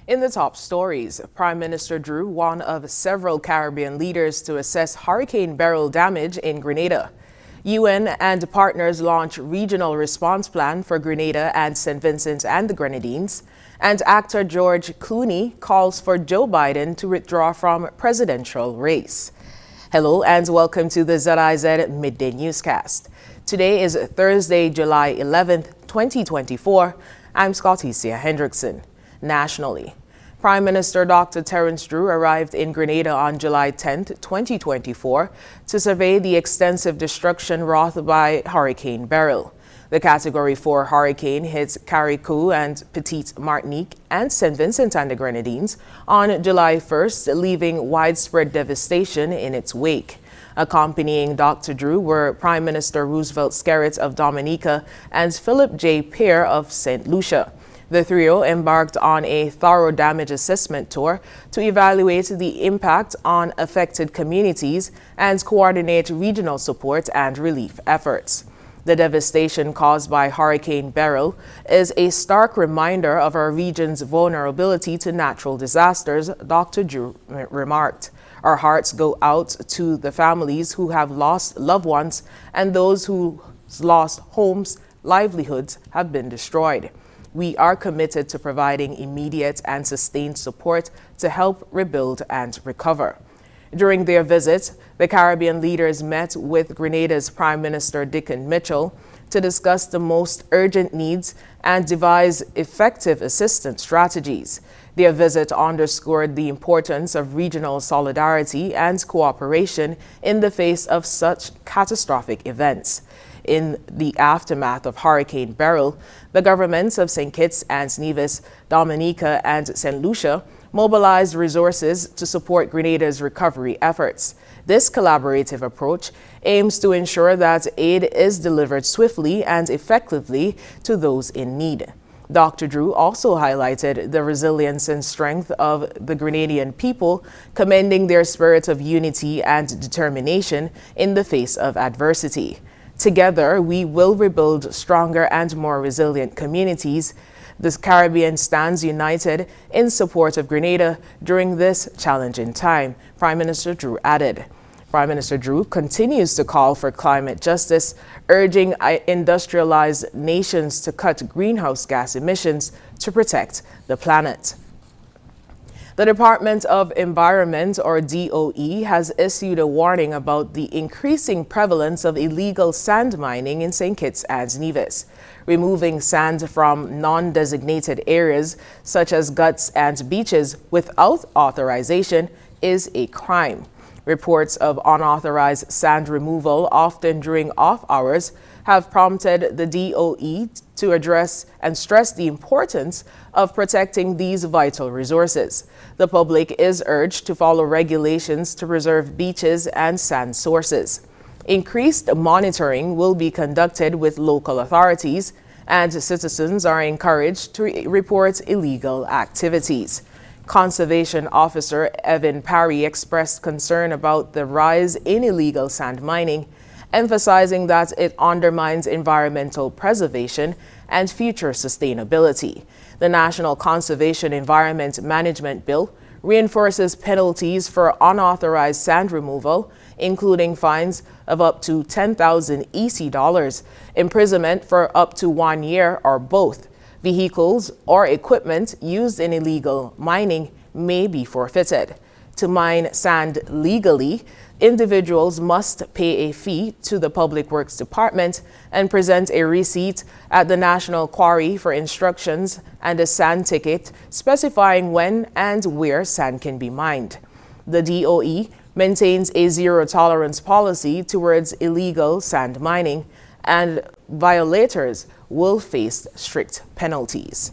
In the top stories, Prime Minister drew one of several Caribbean leaders to assess Hurricane Beryl damage in Grenada. UN and partners launch regional response plan for Grenada and St. Vincent and the Grenadines. And actor George Clooney calls for Joe Biden to withdraw from presidential race. Hello and welcome to the ZIZ Midday Newscast. Today is Thursday, July 11th, 2024. I'm Scotticia Hendrickson. Nationally, Prime Minister Dr. Terence Drew arrived in Grenada on July 10, 2024, to survey the extensive destruction wrought by Hurricane Beryl. The Category 4 hurricane hit Carriacou and Petite Martinique and St. Vincent and the Grenadines on July 1st, leaving widespread devastation in its wake. Accompanying Dr. Drew were Prime Minister Roosevelt Skerrit of Dominica and Philip J. Pear of St. Lucia. The trio embarked on a thorough damage assessment tour to evaluate the impact on affected communities and coordinate regional support and relief efforts. The devastation caused by Hurricane Beryl is a stark reminder of our region's vulnerability to natural disasters, Dr. Drew remarked. Our hearts go out to the families who have lost loved ones and those whose lost homes, livelihoods have been destroyed. We are committed to providing immediate and sustained support to help rebuild and recover. During their visit, the Caribbean leaders met with Grenada's Prime Minister Dickon Mitchell to discuss the most urgent needs and devise effective assistance strategies. Their visit underscored the importance of regional solidarity and cooperation in the face of such catastrophic events. In the aftermath of Hurricane Beryl, the governments of St. Kitts and Nevis, Dominica, and St. Lucia mobilized resources to support Grenada's recovery efforts. This collaborative approach aims to ensure that aid is delivered swiftly and effectively to those in need. Dr. Drew also highlighted the resilience and strength of the Grenadian people, commending their spirit of unity and determination in the face of adversity. Together, we will rebuild stronger and more resilient communities. The Caribbean stands united in support of Grenada during this challenging time, Prime Minister Drew added. Prime Minister Drew continues to call for climate justice, urging industrialized nations to cut greenhouse gas emissions to protect the planet. The Department of Environment, or DOE, has issued a warning about the increasing prevalence of illegal sand mining in St. Kitts and Nevis. Removing sand from non-designated areas, such as guts and beaches, without authorization is a crime. Reports of unauthorized sand removal, often during off hours, have prompted the DOE to address and stress the importance of protecting these vital resources. The public is urged to follow regulations to preserve beaches and sand sources. Increased monitoring will be conducted with local authorities, and citizens are encouraged to report illegal activities. Conservation Officer Evan Parry expressed concern about the rise in illegal sand mining, emphasizing that it undermines environmental preservation and future sustainability. The National Conservation Environment Management Bill reinforces penalties for unauthorized sand removal, including fines of up to 10,000 EC dollars, imprisonment for up to 1 year or both. Vehicles or equipment used in illegal mining may be forfeited. To mine sand legally, individuals must pay a fee to the Public Works Department and present a receipt at the National Quarry for instructions and a sand ticket specifying when and where sand can be mined. The DOE maintains a zero-tolerance policy towards illegal sand mining, and violators will face strict penalties.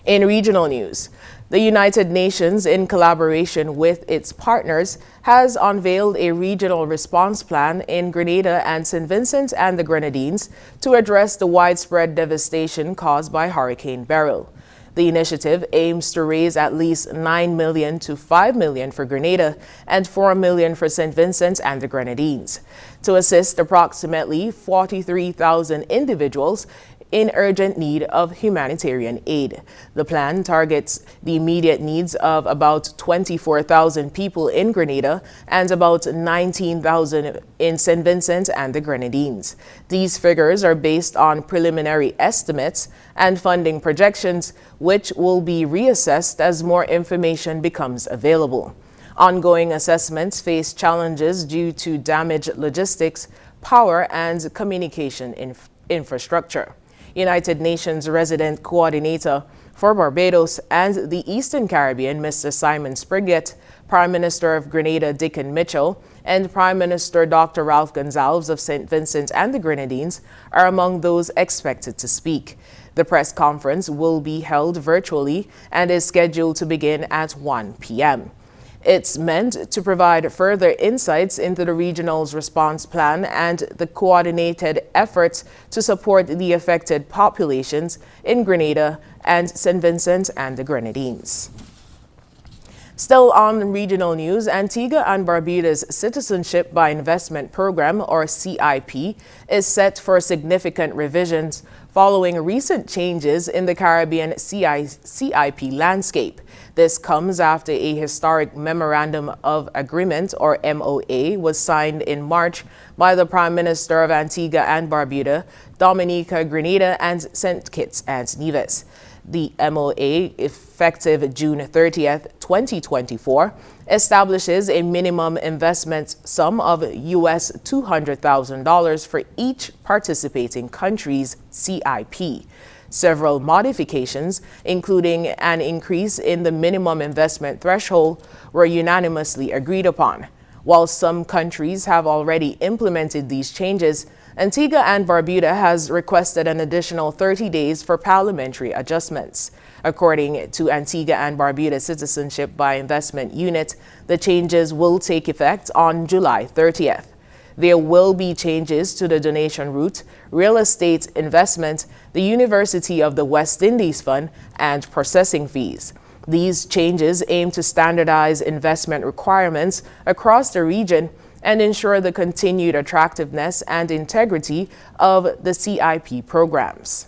In regional news, the United Nations, in collaboration with its partners, has unveiled a regional response plan in Grenada and St. Vincent and the Grenadines to address the widespread devastation caused by Hurricane Beryl. The initiative aims to raise at least $9 million to $5 million for Grenada and $4 million for St. Vincent and the Grenadines. To assist approximately 43,000 individuals in urgent need of humanitarian aid. The plan targets the immediate needs of about 24,000 people in Grenada and about 19,000 in St. Vincent and the Grenadines. These figures are based on preliminary estimates and funding projections, which will be reassessed as more information becomes available. Ongoing assessments face challenges due to damaged logistics, power, and communication infrastructure. United Nations Resident Coordinator for Barbados and the Eastern Caribbean, Mr. Simon Sprigget, Prime Minister of Grenada, Dickon Mitchell, and Prime Minister Dr. Ralph Gonsalves of St. Vincent and the Grenadines are among those expected to speak. The press conference will be held virtually and is scheduled to begin at 1 p.m. It's meant to provide further insights into the regional's response plan and the coordinated efforts to support the affected populations in Grenada and St. Vincent and the Grenadines. Still on regional news, Antigua and Barbuda's Citizenship by Investment Program, or CIP, is set for significant revisions following recent changes in the Caribbean CIP landscape. This comes after a historic Memorandum of Agreement, or MOA, was signed in March by the Prime Minister of Antigua and Barbuda, Dominica, Grenada, and St. Kitts and Nevis. The MOA, effective June 30th, 2024, establishes a minimum investment sum of US $200,000 for each participating country's CIP. Several modifications, including an increase in the minimum investment threshold, were unanimously agreed upon. While some countries have already implemented these changes, Antigua and Barbuda has requested an additional 30 days for parliamentary adjustments. According to Antigua and Barbuda Citizenship by Investment Unit, the changes will take effect on July 30th. There will be changes to the donation route, real estate investment, the University of the West Indies Fund, and processing fees. These changes aim to standardize investment requirements across the region and ensure the continued attractiveness and integrity of the CIP programs.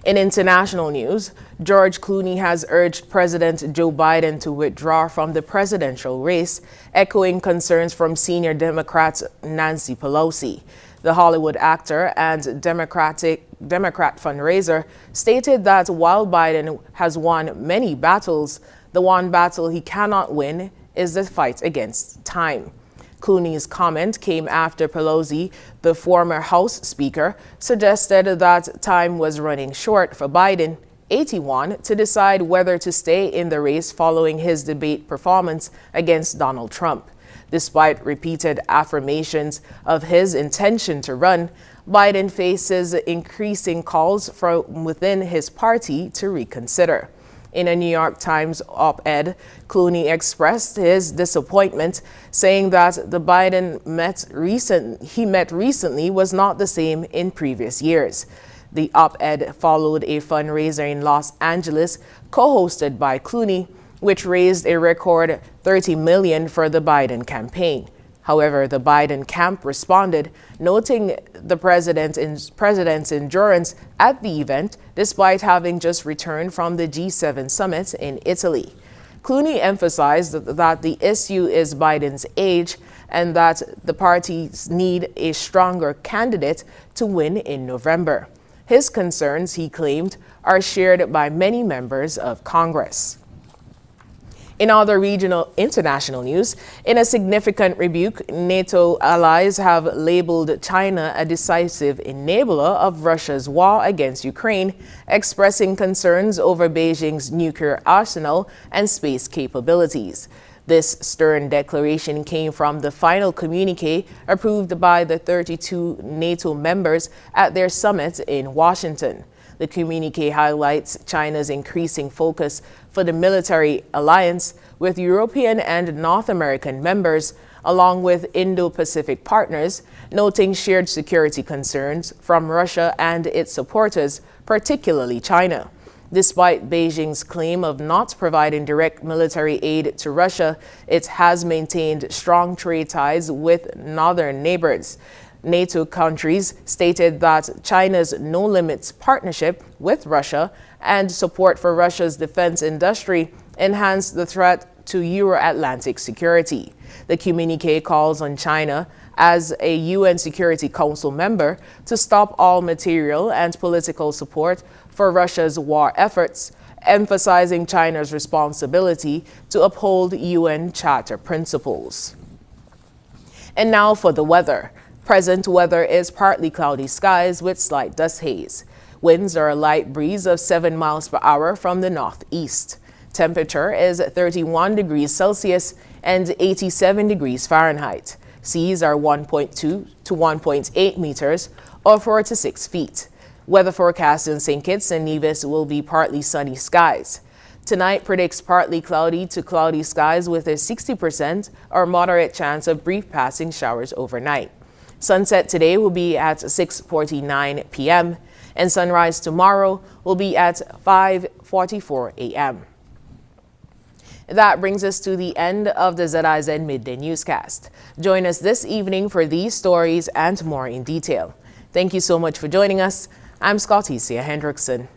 In international news, George Clooney has urged President Joe Biden to withdraw from the presidential race, echoing concerns from senior Democrat Nancy Pelosi. The Hollywood actor and Democrat fundraiser stated that while Biden has won many battles, the one battle he cannot win is the fight against time. Clooney's comment came after Pelosi, the former House Speaker, suggested that time was running short for Biden, 81, to decide whether to stay in the race following his debate performance against Donald Trump. Despite repeated affirmations of his intention to run, Biden faces increasing calls from within his party to reconsider. In a New York Times op-ed, Clooney expressed his disappointment, saying that the Biden he met recently was not the same in previous years. The op-ed followed a fundraiser in Los Angeles, co-hosted by Clooney, which raised a record $30 million for the Biden campaign. However, the Biden camp responded, noting the president's endurance at the event, despite having just returned from the G7 summit in Italy. Clooney emphasized that the issue is Biden's age and that the parties need a stronger candidate to win in November. His concerns, he claimed, are shared by many members of Congress. In other international news, in a significant rebuke, NATO allies have labeled China a decisive enabler of Russia's war against Ukraine, expressing concerns over Beijing's nuclear arsenal and space capabilities. This stern declaration came from the final communique approved by the 32 NATO members at their summit in Washington. The communique highlights China's increasing focus for the military alliance with European and North American members, along with Indo-Pacific partners, noting shared security concerns from Russia and its supporters, particularly China. Despite Beijing's claim of not providing direct military aid to Russia, it has maintained strong trade ties with northern neighbors. NATO countries stated that China's no-limits partnership with Russia and support for Russia's defense industry enhanced the threat to Euro-Atlantic security. The communiqué calls on China, as a UN Security Council member, to stop all material and political support for Russia's war efforts, emphasizing China's responsibility to uphold UN Charter principles. And now for the weather. Present weather is partly cloudy skies with slight dust haze. Winds are a light breeze of 7 miles per hour from the northeast. Temperature is 31 degrees Celsius and 87 degrees Fahrenheit. Seas are 1.2 to 1.8 meters or 4 to 6 feet. Weather forecast in St. Kitts and Nevis will be partly sunny skies. Tonight predicts partly cloudy to cloudy skies with a 60% or moderate chance of brief passing showers overnight. Sunset today will be at 6:49 p.m. and sunrise tomorrow will be at 5:44 a.m. That brings us to the end of the ZIZ Midday Newscast. Join us this evening for these stories and more in detail. Thank you so much for joining us. I'm Scotticia Hendrickson.